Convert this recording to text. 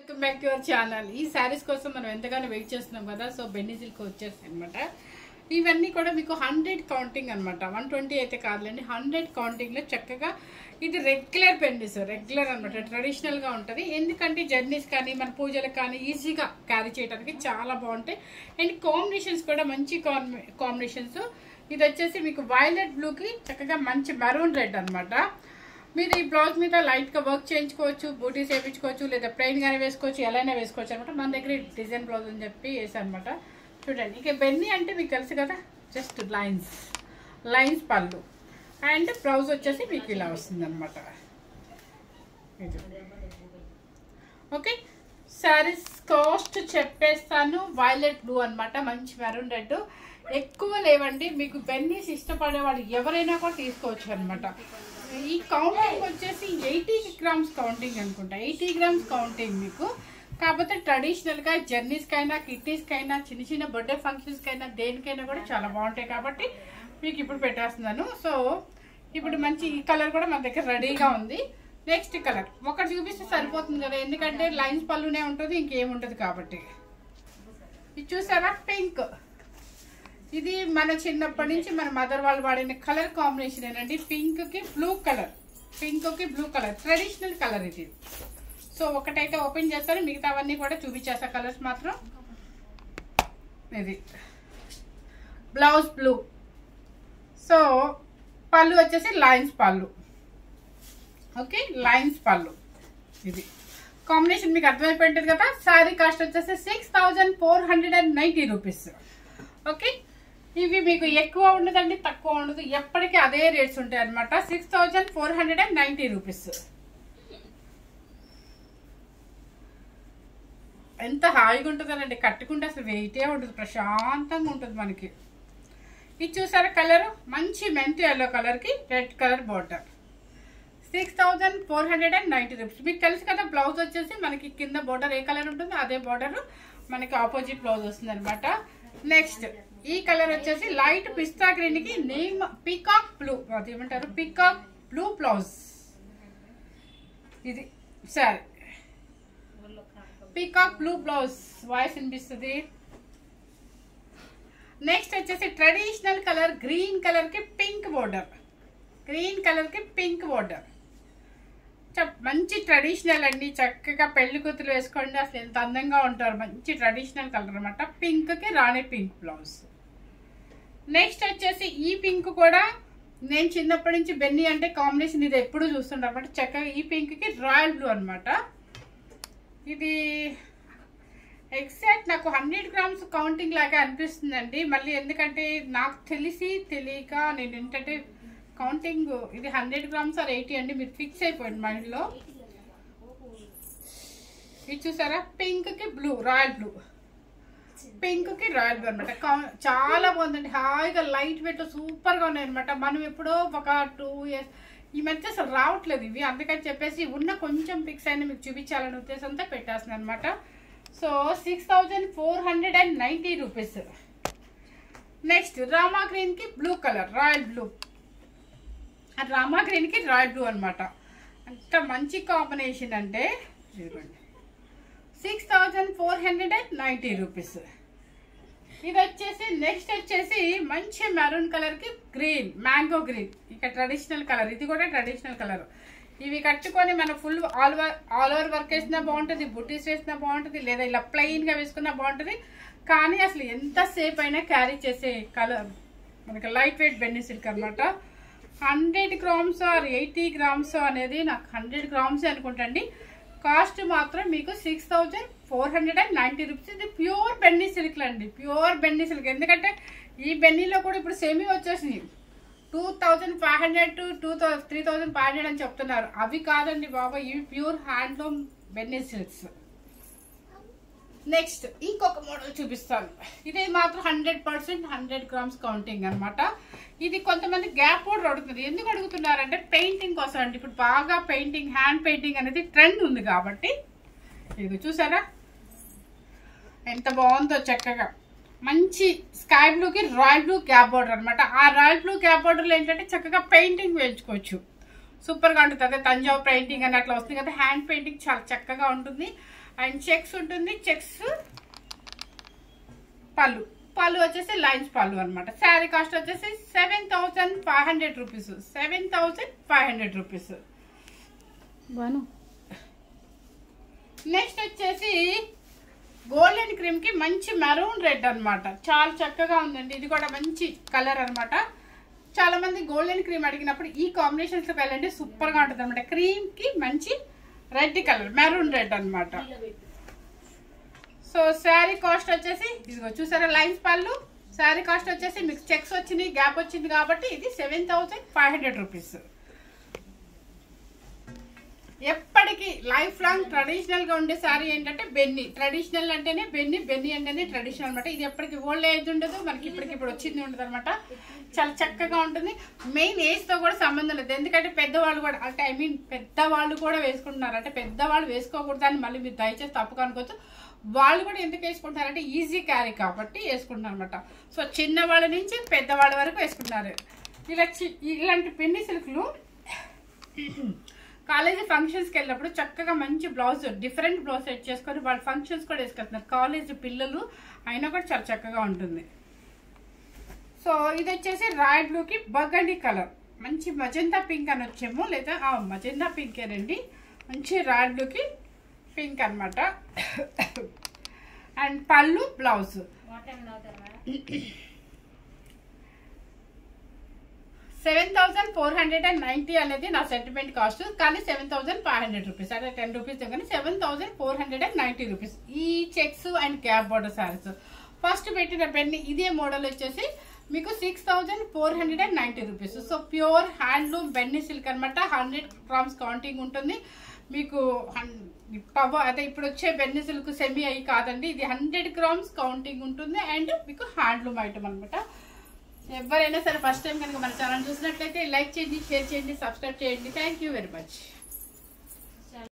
Welcome back to your channel. ఈ శారీస్ కోసం మనం ఎంతగానో వెయిట్ చేస్తున్నాం కదా. సో బెన్నీ సిల్క్ వచ్చేస్తాయి అనమాట. ఇవన్నీ కూడా మీకు 100 కౌంటింగ్ అనమాట. 120 అయితే కాదులేండి, 100 కౌంటింగ్లో చక్కగా ఇది రెగ్యులర్ పెండిస్, రెగ్యులర్ అనమాట. ట్రెడిషనల్గా ఉంటుంది. ఎందుకంటే జర్నీస్ కానీ మన పూజలకు కానీ ఈజీగా క్యారీ చేయడానికి చాలా బాగుంటాయి. అండ్ కాంబినేషన్స్ కూడా మంచి కాంబినేషన్స్. ఇది వచ్చేసి మీకు వైలెట్ బ్లూకి చక్కగా మంచి మెరూన్ రెడ్ అనమాట. మీరు ఈ బ్లౌజ్ మీద లైట్గా వర్క్ చేయించుకోవచ్చు, బూటీస్ వేయించుకోవచ్చు, లేదా ప్లెయిన్గానే వేసుకోవచ్చు, ఎలా అయినా వేసుకోవచ్చు అనమాట. మన దగ్గర డిజైన్ బ్లౌజ్ అని చెప్పి వేసాను అనమాట. చూడండి, ఇక బెన్నీ అంటే మీకు తెలుసు కదా, జస్ట్ లైన్స్ పళ్ళు అండ్ బ్లౌజ్ వచ్చేసి మీకు ఇలా వస్తుంది అనమాట. ఓకే, శారీస్ కాస్ట్ చెప్పేస్తాను. వైలెట్ బ్లూ అనమాట, మంచి మెరూన్ రెడ్. ఎక్కువ లేవండి, మీకు బెన్నీస్ ఇష్టపడే వాళ్ళు ఎవరైనా కూడా తీసుకోవచ్చు అనమాట. ఈ కౌంటింగ్ వచ్చేసి 80 గ్రామ్స్ కౌంటింగ్ అనుకుంటా, 80 గ్రామ్స్ కౌంటింగ్ మీకు. కాకపోతే ట్రెడిషనల్గా జర్నీస్కైనా, కిట్టీస్కైనా, చిన్న చిన్న బర్త్డే ఫంక్షన్స్కైనా, దేనికైనా కూడా చాలా బాగుంటాయి కాబట్టి మీకు ఇప్పుడు పెట్టేస్తున్నాను. సో ఇప్పుడు మంచి ఈ కలర్ కూడా మన దగ్గర రెడీగా ఉంది. నెక్స్ట్ కలర్ ఒకటి చూపిస్తే సరిపోతుంది కదా, ఎందుకంటే లైన్స్ పళ్ళునే ఉంటుంది, ఇంకేముంటుంది కాబట్టి. ఇది చూసారా, పింక్. ఇది మన చిన్నప్పటి నుంచి మన మదర్ వాళ్ళు వాడిన కలర్ కాంబినేషన్ ఏనండి. పింక్కి బ్లూ కలర్, ట్రెడిషనల్ కలర్ ఇది. సో ఒకటైతే ఓపెన్ చేస్తారు, మిగతావన్నీ కూడా చూపించేస్తా కలర్స్ మాత్రం. ఇది బ్లౌజ్ బ్లూ. సో పళ్ళు వచ్చేసి లైన్స్ పళ్ళు. ఓకే, లైన్స్ పళ్ళు. ఇది కాంబినేషన్ మీకు అర్థమైపోయి ఉంటుంది కదా. శారీ కాస్ట్ వచ్చేసి 6490 రూపీస్. ఓకే, ఇవి మీకు ఎక్కువ ఉండదండి, తక్కువ ఉండదు, ఎప్పటికీ అదే రేట్స్ ఉంటాయి అనమాట. 6490 రూపీస్. ఎంత హాయిగా ఉంటుందండి, కట్టుకుంటే అసలు వెయిటే ఉంటుంది, ప్రశాంతంగా ఉంటుంది మనకి. ఇది చూసారా కలర్, మంచి మెంతి ఎల్లో కలర్కి రెడ్ కలర్ బార్డర్. 6490 రూపీస్. మీకు తెలుసు కదా, బ్లౌజ్ వచ్చేసి మనకి కింద బార్డర్ ఏ కలర్ ఉంటుందో అదే బార్డర్ మనకి ఆపోజిట్ బ్లౌజ్ వస్తుంది అనమాట. నెక్స్ట్ ఈ కలర్ వచ్చేసి లైట్ పిస్తా గ్రీన్ కి నేమ్ పీకాక్ బ్లూ, అది ఏమంటారు, పీకాక్ బ్లూ బ్లౌజ్. ఇది సరే, పీకాక్ బ్లూ బ్లౌజ్ వాయిస్ వినిపిస్తుంది. నెక్స్ట్ వచ్చేసి ట్రెడిషనల్ కలర్ గ్రీన్ కలర్ కి పింక్ బోర్డర్. మంచి ట్రెడిషనల్ అండి, చక్కగా పెళ్లి కూతురు వేసుకోండి, అసలు ఎంత అందంగా ఉంటారు. మంచి ట్రెడిషనల్ కలర్ అనమాట. పింక్ కి రాణి పింక్ బ్లౌజ్. నెక్స్ట్ వచ్చేసి ఈ పింక్ కూడా నేను చిన్నప్పటి నుంచి బెన్నీ అంటే కాంబినేషన్ ఇది ఎప్పుడు చూస్తుంటాను అనమాట. చక్కగా ఈ పింక్ కి రాయల్ బ్లూ అనమాట. ఇది ఎగ్జాక్ట్ నాకు 100 గ్రామ్స్ కౌంటింగ్ లాగా అనిపిస్తుందండి. మళ్ళీ ఎందుకంటే నాకు తెలియక నేను ఏంటంటే కౌంటింగ్ ఇది 100 గ్రామ్స్ ఆర్ 80 అండి, మీరు ఫిక్స్ అయిపోయింది మైండ్లో. ఇది చూసారా, పింక్ కి బ్లూ, రాయల్ బ్లూ అనమాట. చాలా బాగుందండి, హాయిగా లైట్ వెయిట్ సూపర్గా ఉన్నాయి అనమాట. మనం ఎప్పుడో ఒక 2 ఇయర్స్ ఈ మధ్య అసలు రావట్లేదు ఇవి, అందుకని చెప్పేసి ఉన్న కొంచెం పిక్స్ అయినా మీకు చూపించాలనే ఉద్దేశంతో పెట్టేస్తున్నాను అనమాట. So 6490 rupees. Next Rama green కి blue colour, royal blue. Rama green కి రాయల్ బ్లూ అనమాట. అంత మంచి కాంబినేషన్ అంటే 6490 రూపీస్. ఇది వచ్చేసి నెక్స్ట్ వచ్చేసి మంచి మెరూన్ కలర్ కి గ్రీన్, మ్యాంగో గ్రీన్. ఇక ట్రెడిషనల్ కలర్, ఇది కూడా ట్రెడిషనల్ కలర్. ఇవి కట్టుకొని మనం ఫుల్ ఆల్ ఓవర్ వర్క్ వేసినా బాగుంటుంది, బుటీస్ వేసినా బాగుంటుంది, లేదా ఇలా ప్లెయిన్ గా వేసుకున్నా బాగుంటుంది. కానీ అసలు ఎంతసేపు అయినా క్యారీ చేసే కలర్ మనకి లైట్ వెయిట్ బెన్నీ సిల్క్ అనమాట. 100 గ్రామ్స్ ఆర్ 80 గ్రామ్స్ అనేది నాకు 100 గ్రామ్స్ అనుకుంటండి. కాస్ట్ మాత్రం మీకు 6490 రూపీస్. ఇది ప్యూర్ బెన్నీ సిల్క్ అండి, ప్యూర్ బెన్నీ సిల్క్. ఎందుకంటే ఈ బెన్నీలో కూడా ఇప్పుడు సెమీ వచ్చేసినాయి, 2500 to 3500 అని చెప్తున్నారు. అవి కాదండి బాబా, ఇవి ప్యూర్ హ్యాండ్లూమ్ బెన్నీ సిల్క్స్. నెక్స్ట్ ఇంకొక మోడల్ చూపిస్తాను. ఇది మాత్రం 100% 100 గ్రామ్స్ కౌంటింగ్ అనమాట. ఇది కొంతమంది గ్యాప్ బోర్డర్ అడుగుతుంది. ఎందుకు అడుగుతున్నారంటే పెయింటింగ్ కోసం అండి. ఇప్పుడు బాగా పెయింటింగ్, హ్యాండ్ పెయింటింగ్ అనేది ట్రెండ్ ఉంది కాబట్టి. ఇది చూసారా ఎంత బాగుందో, చక్కగా మంచి స్కై బ్లూకి రాయల్ బ్లూ గ్యాప్ బోర్డర్ అనమాట. ఆ రాయల్ బ్లూ గ్యాప్ బోర్డర్లో ఏంటంటే చక్కగా పెయింటింగ్ వేయించుకోవచ్చు, సూపర్గా ఉంటుంది. అదే తంజావూర్ పెయింటింగ్ అని అట్లా వస్తుంది కదా, హ్యాండ్ పెయింటింగ్ చాలా చక్కగా ఉంటుంది. అండ్ చెక్స్ ఉంటుంది. చెక్స్ పళ్ళు వచ్చేసి లైన్స్ పళ్ళు అనమాట. శారీ కాస్ట్ వచ్చేసి 7,500 రూపీస్. 7,500 రూపీస్. నెక్స్ట్ వచ్చేసి గోల్డెన్ క్రీమ్ కి మంచి మెరూన్ రెడ్ అనమాట. చాలా చక్కగా ఉందండి. ఇది కూడా మంచి కలర్ అనమాట. చాలా మంది గోల్డెన్ క్రీమ్ అడిగినప్పుడు ఈ కాంబినేషన్స్ లో వెళ్ళండి, సూపర్ గా ఉంటుంది అనమాట. క్రీమ్ కి మంచి రెడ్ కలర్, మెరూన్ రెడ్ అనమాట. సో శారీ కాస్ట్ వచ్చేసి ఇదిగో చూసారా లైన్స్ పళ్ళు. శారీ కాస్ట్ వచ్చేసి మీకు చెక్స్ వచ్చింది, గ్యాప్ వచ్చింది కాబట్టి ఇది 7,500 రూపీస్. ఎప్పటికీ లైఫ్ లాంగ్ ట్రెడిషనల్ గా ఉండే శారీ ఏంటంటే బెన్నీ. ట్రెడిషనల్ అంటేనే బెన్నీ, బెన్నీ అంటేనే ట్రెడిషనల్ అనమాట. ఇది ఎప్పటికీ ఓల్డ్ ఏజ్ ఉండదు, మనకి ఇప్పుడు వచ్చింది ఉండదు అనమాట. చాలా చక్కగా ఉంటుంది. మెయిన్ ఏజ్ తో కూడా సంబంధం లేదు, ఎందుకంటే పెద్దవాళ్ళు కూడా అంటే పెద్దవాళ్ళు కూడా వేసుకుంటున్నారు. అంటే పెద్దవాళ్ళు వేసుకోకూడదు అని మళ్ళీ మీరు దయచేసి తప్పుగా అనుకోవచ్చు. వాళ్ళు కూడా ఎందుకు వేసుకుంటారంటే ఈజీ క్యారీ కాబట్టి వేసుకుంటున్నారు అనమాట. సో చిన్నవాళ్ళ నుంచి పెద్దవాళ్ళ వరకు వేసుకుంటున్నారు. ఇలాంటి పెన్ని సిల్క్లు కాలేజీ ఫంక్షన్స్కి వెళ్ళినప్పుడు చక్కగా మంచి బ్లౌజ్, డిఫరెంట్ బ్లౌజ్ సెట్ చేసుకొని వాళ్ళ ఫంక్షన్స్ కూడా వేసుకెళ్తున్నారు. కాలేజీ పిల్లలు అయినా కూడా చాలా చక్కగా ఉంటుంది. సో ఇది వచ్చేసి రాయల్ బ్లూకి బర్గండీ కలర్, మంచి మజంతా పింక్ అని వచ్చేమో, లేదా మజంతా పింకేనండి. మంచి రాయల్ బ్లూకి పింక్ అనమాట. అండ్ పళ్ళు బ్లౌజ్. 7,490 అనేది నా సెంటిమెంట్ కాస్ట్, కానీ 7,500 రూపీస్. అంటే 10 రూపీస్ కానీ 7,490 రూపీస్. ఈ checks and gap border saris first పెట్టిన పెన్ని ఇదే మోడల్ వచ్చేసి మీకు 6,490 రూపీస్. సో ప్యూర్ హ్యాండ్లూమ్ బెన్నీ సిల్క్ అనమాట. 100 గ్రామ్స్ కౌంటింగ్ ఉంటుంది మీకు. అదే ఇప్పుడు వచ్చే బెన్నీ సిల్క్ సెమీ అయ్యి కాదండి, ఇది 100 గ్రామ్స్ కౌంటింగ్ ఉంటుంది. అండ్ మీకు హ్యాండ్లూమ్ ఐటమ్ అనమాట. ఎవరైనా సరే ఫస్ట్ టైం కనుక మన ఛానల్ చూసినట్లయితే లైక్ చేయండి, షేర్ చేయండి, సబ్స్క్రైబ్ చేయండి. Thank you very much.